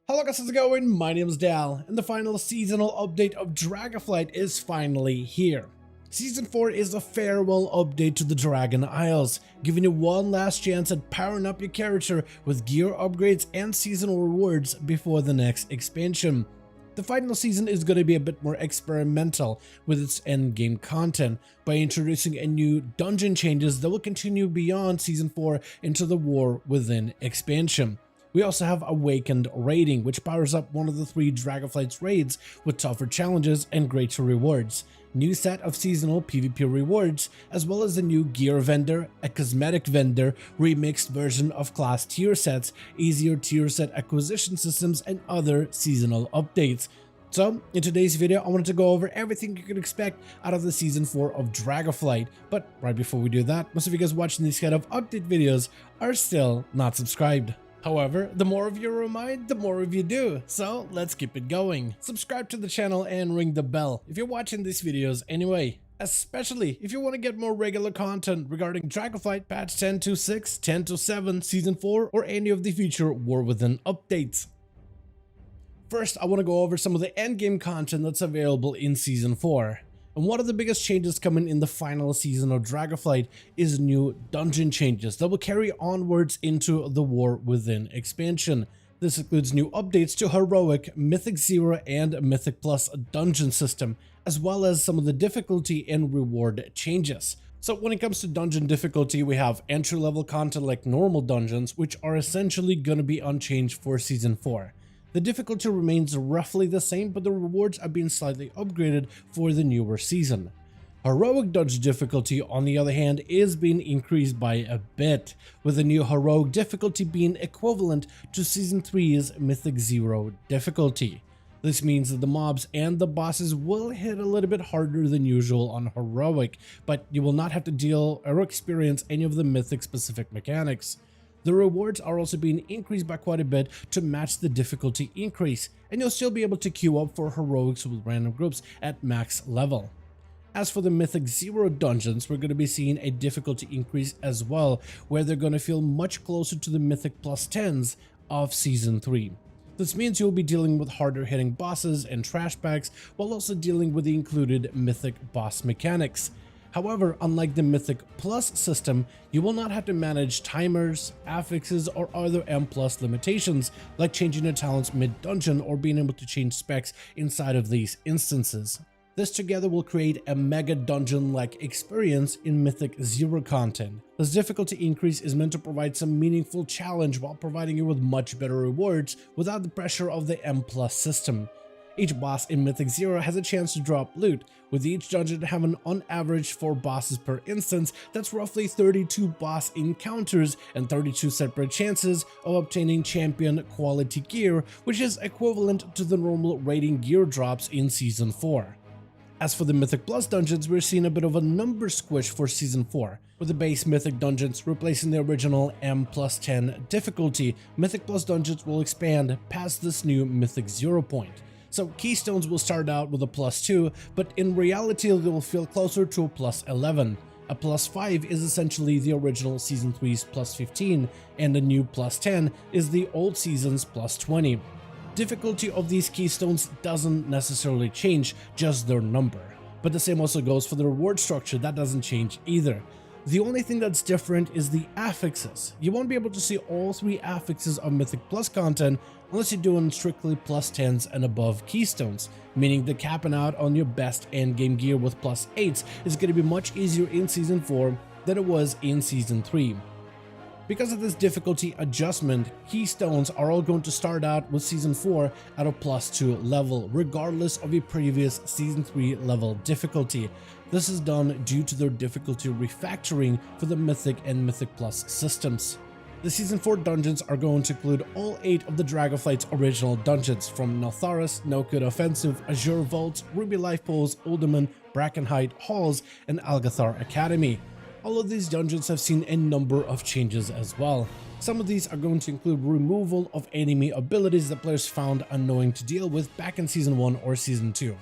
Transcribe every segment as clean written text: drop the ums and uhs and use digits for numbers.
Hello guys, how's it going? My name is Dal, and the final seasonal update of Dragonflight is finally here. Season 4 is a farewell update to the Dragon Isles, giving you one last chance at powering up your character with gear upgrades and seasonal rewards before the next expansion. The final season is going to be a bit more experimental with its endgame content by introducing a new dungeon changes that will continue beyond Season 4 into the War Within expansion. We also have Awakened Raiding, which powers up one of the 3 Dragonflight's raids with tougher challenges and greater rewards. New set of seasonal PvP rewards, as well as a new gear vendor, a cosmetic vendor, remixed version of class tier sets, easier tier set acquisition systems, and other seasonal updates. So, in today's video, I wanted to go over everything you can expect out of the Season 4 of Dragonflight. But right before we do that, most of you guys watching these kind of update videos are still not subscribed. However, the more of you remind, the more of you do, so let's keep it going. Subscribe to the channel and ring the bell if you're watching these videos anyway. Especially if you want to get more regular content regarding Dragonflight patch 10.26, 10.7, Season 4, or any of the future War Within updates. First, I want to go over some of the endgame content that's available in Season 4. And one of the biggest changes coming in the final season of Dragonflight is new dungeon changes that will carry onwards into the War Within expansion. This includes new updates to Heroic, Mythic 0, and Mythic Plus dungeon system, as well as some of the difficulty and reward changes. So when it comes to dungeon difficulty, we have entry-level content like normal dungeons, which are essentially going to be unchanged for Season 4. The difficulty remains roughly the same, but the rewards are being slightly upgraded for the newer season. Heroic dungeon difficulty, on the other hand, is being increased by a bit, with the new Heroic difficulty being equivalent to Season 3's Mythic 0 difficulty. This means that the mobs and the bosses will hit a little bit harder than usual on Heroic, but you will not have to deal or experience any of the Mythic specific mechanics. The rewards are also being increased by quite a bit to match the difficulty increase, and you'll still be able to queue up for heroics with random groups at max level. As for the Mythic 0 dungeons, we're going to be seeing a difficulty increase as well, where they're going to feel much closer to the Mythic Plus 10s of Season 3. This means you'll be dealing with harder hitting bosses and trash bags, while also dealing with the included Mythic boss mechanics. However, unlike the Mythic Plus system, you will not have to manage timers, affixes, or other M+ limitations, like changing your talents mid-dungeon or being able to change specs inside of these instances. This together will create a mega dungeon-like experience in Mythic 0 content. This difficulty increase is meant to provide some meaningful challenge while providing you with much better rewards without the pressure of the M+ system. Each boss in Mythic 0 has a chance to drop loot, with each dungeon having on average 4 bosses per instance. That's roughly 32 boss encounters and 32 separate chances of obtaining champion quality gear, which is equivalent to the normal raiding gear drops in Season 4. As for the Mythic Plus dungeons, we're seeing a bit of a number squish for Season 4, with the base Mythic dungeons replacing the original M+10 difficulty. Mythic Plus dungeons will expand past this new Mythic 0 point. So keystones will start out with a +2, but in reality they will feel closer to a +11. A +5 is essentially the original Season 3's +15, and a new +10 is the old season's +20. Difficulty of these keystones doesn't necessarily change, just their number. But the same also goes for the reward structure, that doesn't change either. The only thing that's different is the affixes. You won't be able to see all 3 affixes of Mythic Plus content unless you're doing strictly +10s and above keystones, meaning the capping out on your best endgame gear with +8s is going to be much easier in Season 4 than it was in Season 3. Because of this difficulty adjustment, keystones are all going to start out with Season 4 at a +2 level, regardless of your previous Season 3 level difficulty. This is done due to their difficulty refactoring for the Mythic and Mythic Plus systems. The Season 4 dungeons are going to include all 8 of the Dragonflight's original dungeons, from Nothrend, Nokud Offensive, Azure Vaults, Ruby Life Pools, Uldaman, Brackenheight, Halls, and Algathar Academy. All of these dungeons have seen a number of changes as well. Some of these are going to include removal of enemy abilities that players found annoying to deal with back in Season 1 or Season 2.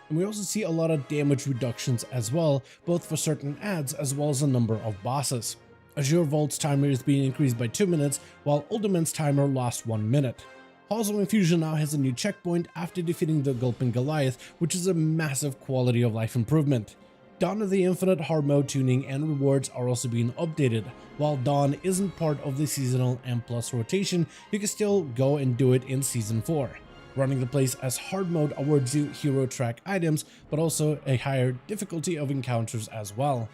And we also see a lot of damage reductions as well, both for certain adds as well as a number of bosses. Azure Vault's timer is being increased by 2 minutes, while Uldaman's timer lost 1 minute. Halls of Infusion now has a new checkpoint after defeating the Gulping Goliath, which is a massive quality of life improvement. Dawn of the Infinite hard mode tuning and rewards are also being updated. While Dawn isn't part of the seasonal M+ rotation, you can still go and do it in Season 4. Running the place as hard mode awards you hero track items, but also a higher difficulty of encounters as well.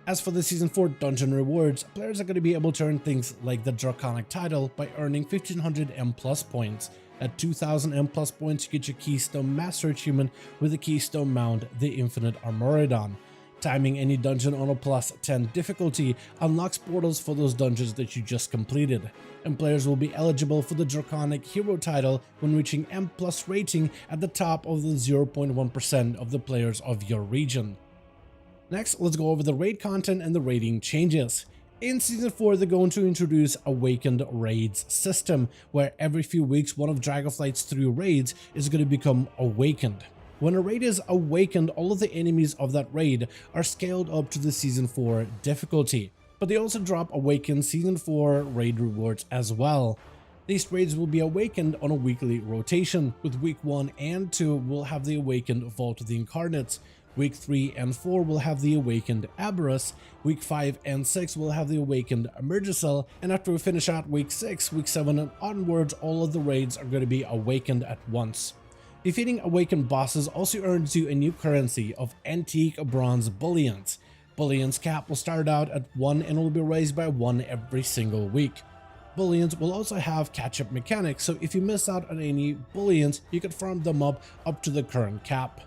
As for the Season 4 dungeon rewards, players are going to be able to earn things like the Draconic title by earning 1500 M+ points. At 2000 M+ points, you get your Keystone Master achievement with the Keystone Mount, the Infinite Armoredon. Timing any dungeon on a +10 difficulty unlocks portals for those dungeons that you just completed, and players will be eligible for the Draconic Hero title when reaching M+ rating at the top of the 0.1% of the players of your region. Next, let's go over the raid content and the raiding changes. In Season 4, they're going to introduce Awakened Raids system, where every few weeks one of Dragonflight's 3 raids is going to become awakened. When a raid is awakened, all of the enemies of that raid are scaled up to the Season 4 difficulty, but they also drop Awakened Season 4 raid rewards as well. These raids will be awakened on a weekly rotation, with Week 1 and 2 will have the Awakened Vault of the Incarnates. Week 3 and 4 will have the Awakened Aberrus, Week 5 and 6 will have the Awakened Emergicel, and after we finish out Week 6, Week 7 and onwards, all of the raids are going to be awakened at once. Defeating awakened bosses also earns you a new currency of antique bronze bullions. Bullion's cap will start out at 1 and will be raised by 1 every single week. Bullions will also have catch-up mechanics, so if you miss out on any bullions, you can farm them up to the current cap.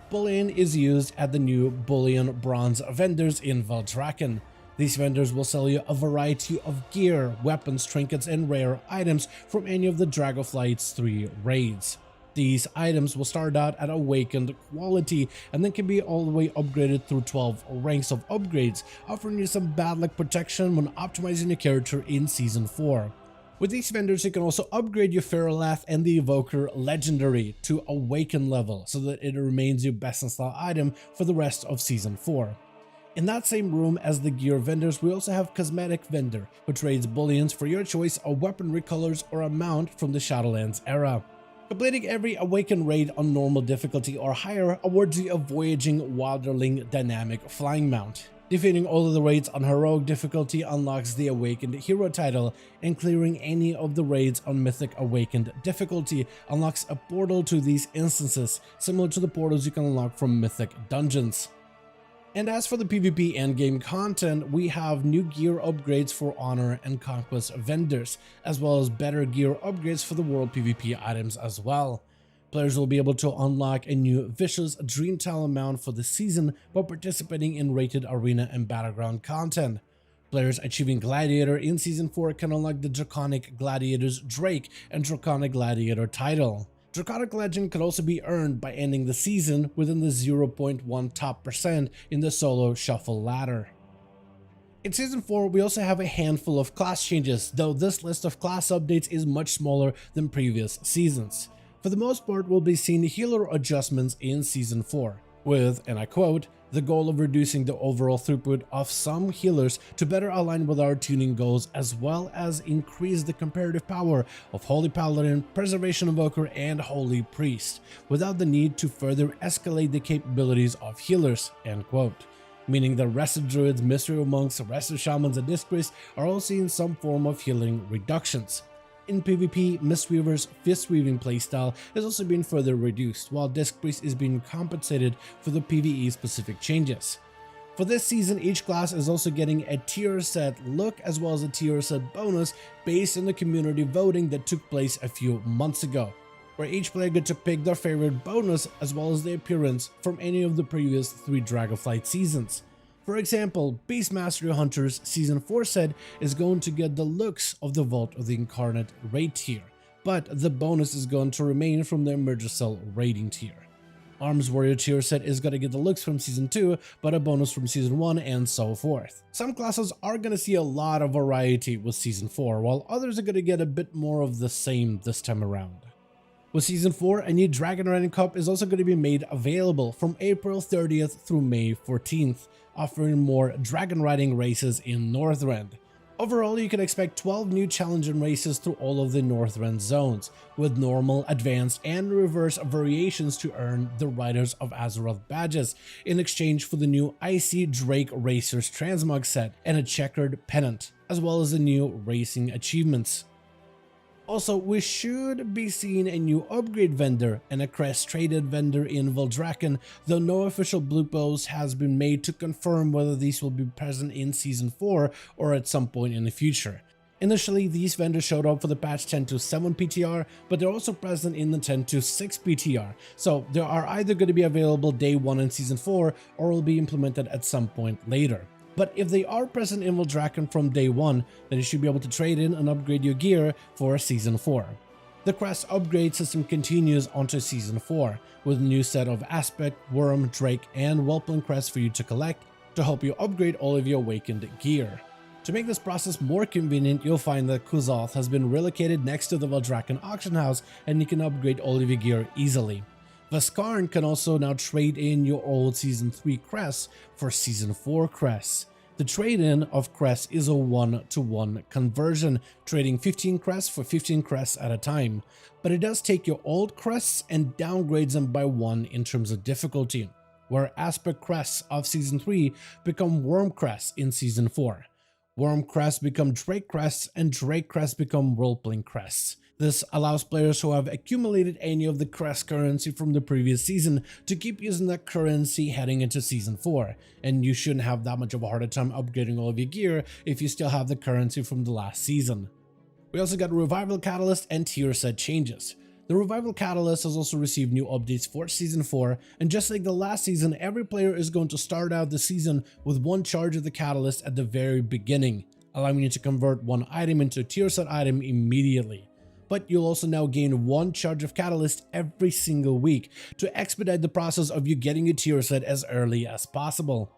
Bullion is used at the new Bullion Bronze vendors in Valdrakken. These vendors will sell you a variety of gear, weapons, trinkets, and rare items from any of the Dragonflight's 3 raids. These items will start out at Awakened quality and then can be all the way upgraded through 12 ranks of upgrades, offering you some bad luck protection when optimizing your character in Season 4. With these vendors, you can also upgrade your Feralath and the Evoker Legendary to Awaken level so that it remains your best in style item for the rest of Season 4. In that same room as the gear vendors, we also have Cosmetic Vendor, which trades bullions for your choice of weaponry colors or a mount from the Shadowlands era. Completing every Awakened raid on normal difficulty or higher awards you a Voyaging Wilderling Dynamic Flying Mount. Defeating all of the raids on Heroic difficulty unlocks the Awakened Hero title, and clearing any of the raids on Mythic Awakened difficulty unlocks a portal to these instances, similar to the portals you can unlock from Mythic dungeons. And as for the PvP endgame content, we have new gear upgrades for Honor and Conquest vendors, as well as better gear upgrades for the World PvP items as well. Players will be able to unlock a new Vicious Dream Talent mount for the season by participating in rated arena and battleground content. Players achieving Gladiator in Season 4 can unlock the Draconic Gladiator's Drake and Draconic Gladiator title. Draconic Legend could also be earned by ending the season within the 0.1 top percent in the solo shuffle ladder. In Season 4, we also have a handful of class changes, though this list of class updates is much smaller than previous seasons. For the most part, we'll be seeing healer adjustments in Season 4, with, and I quote, the goal of reducing the overall throughput of some healers to better align with our tuning goals, as well as increase the comparative power of Holy Paladin, Preservation Invoker, and Holy Priest, without the need to further escalate the capabilities of healers, end quote. Meaning the rest of Druids, Mystery Monks, rest of Shamans, and Disc Priests are all seeing some form of healing reductions. In PvP, Mistweaver's Fist Weaving playstyle is also being further reduced, while Disc Priest is being compensated for the PvE specific changes. For this season, each class is also getting a tier set look as well as a tier set bonus based on the community voting that took place a few months ago, where each player gets to pick their favorite bonus as well as the appearance from any of the previous 3 Dragonflight seasons. For example, Beastmastery Hunters Season 4 set is going to get the looks of the Vault of the Incarnate raid tier, but the bonus is going to remain from the Emergicel raiding tier. Arms Warrior tier set is going to get the looks from Season 2, but a bonus from Season 1 and so forth. Some classes are going to see a lot of variety with Season 4, while others are going to get a bit more of the same this time around. With Season 4, a new Dragon Riding Cup is also going to be made available from April 30th through May 14th, offering more dragon riding races in Northrend. Overall, you can expect 12 new challenging races through all of the Northrend zones, with normal, advanced, and reverse variations to earn the Riders of Azeroth badges in exchange for the new Icy Drake Racers transmog set and a checkered pennant, as well as the new racing achievements. Also, we should be seeing a new upgrade vendor and a Crest traded vendor in Valdrakken, though no official blue post has been made to confirm whether these will be present in Season 4 or at some point in the future. Initially, these vendors showed up for the patch 10.7 PTR, but they're also present in the 10.6 PTR, so they are either going to be available day 1 in Season 4 or will be implemented at some point later. But if they are present in Valdrakken from day 1, then you should be able to trade in and upgrade your gear for Season 4. The Crest upgrade system continues onto Season 4, with a new set of Aspect, Worm, Drake, and Whelpling Crests for you to collect to help you upgrade all of your awakened gear. To make this process more convenient, you'll find that Kuzoth has been relocated next to the Valdrakken auction house, and you can upgrade all of your gear easily. Vaskarn can also now trade in your old Season 3 crests for Season 4 crests. The trade-in of crests is a 1-to-1 conversion, trading 15 crests for 15 crests at a time, but it does take your old crests and downgrades them by 1 in terms of difficulty, where Aspect crests of Season 3 become Worm crests in Season 4. Worm crests become Drake crests, and Drake crests become Whelpling crests. This allows players who have accumulated any of the crest currency from the previous season to keep using that currency heading into Season 4, and you shouldn't have that much of a harder time upgrading all of your gear if you still have the currency from the last season. We also got Revival Catalyst and tier set changes. The Revival Catalyst has also received new updates for Season 4, and just like the last season, every player is going to start out the season with 1 charge of the Catalyst at the very beginning, allowing you to convert 1 item into a tier set item immediately. But you'll also now gain 1 charge of Catalyst every single week to expedite the process of you getting your tier set as early as possible.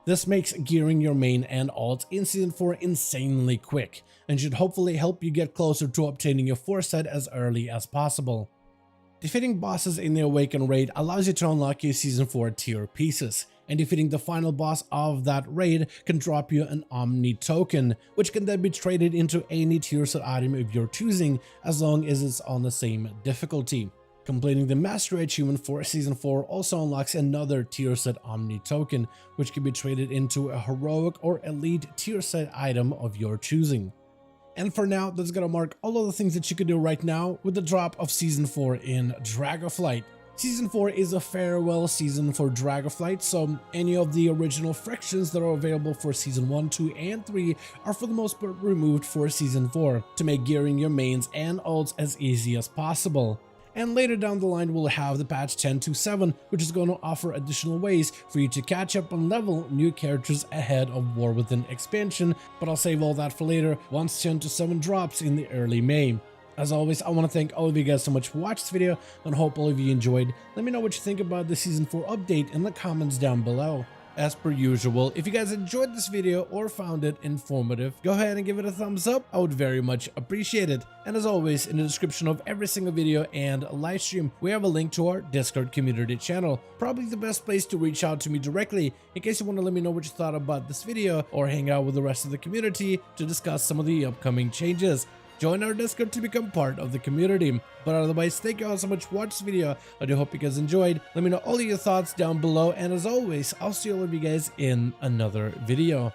This makes gearing your main and alt in Season 4 insanely quick, and should hopefully help you get closer to obtaining your 4 set as early as possible. Defeating bosses in the Awaken raid allows you to unlock your Season 4 tier pieces, and defeating the final boss of that raid can drop you an Omni token, which can then be traded into any tier set item of your choosing as long as it's on the same difficulty. Completing the Mastery achievement for Season 4 also unlocks another tier set Omni token, which can be traded into a heroic or elite tier set item of your choosing. And for now, that's gonna mark all of the things that you can do right now with the drop of Season 4 in Dragonflight. Season 4 is a farewell season for Dragonflight, so any of the original frictions that are available for Season 1, 2, and 3 are for the most part removed for Season 4 to make gearing your mains and ults as easy as possible. And later down the line, we'll have the patch 10.7, which is going to offer additional ways for you to catch up and level new characters ahead of War Within expansion, but I'll save all that for later once 10.7 drops in the early May. As always, I want to thank all of you guys so much for watching this video and hope all of you enjoyed. Let me know what you think about the Season 4 update in the comments down below. As per usual, if you guys enjoyed this video or found it informative, go ahead and give it a thumbs up. I would very much appreciate it. And as always, in the description of every single video and live stream, we have a link to our Discord community channel. Probably the best place to reach out to me directly in case you want to let me know what you thought about this video or hang out with the rest of the community to discuss some of the upcoming changes. Join our Discord to become part of the community. But otherwise, thank you all so much for watching this video. I do hope you guys enjoyed. Let me know all of your thoughts down below. And as always, I'll see all of you guys in another video.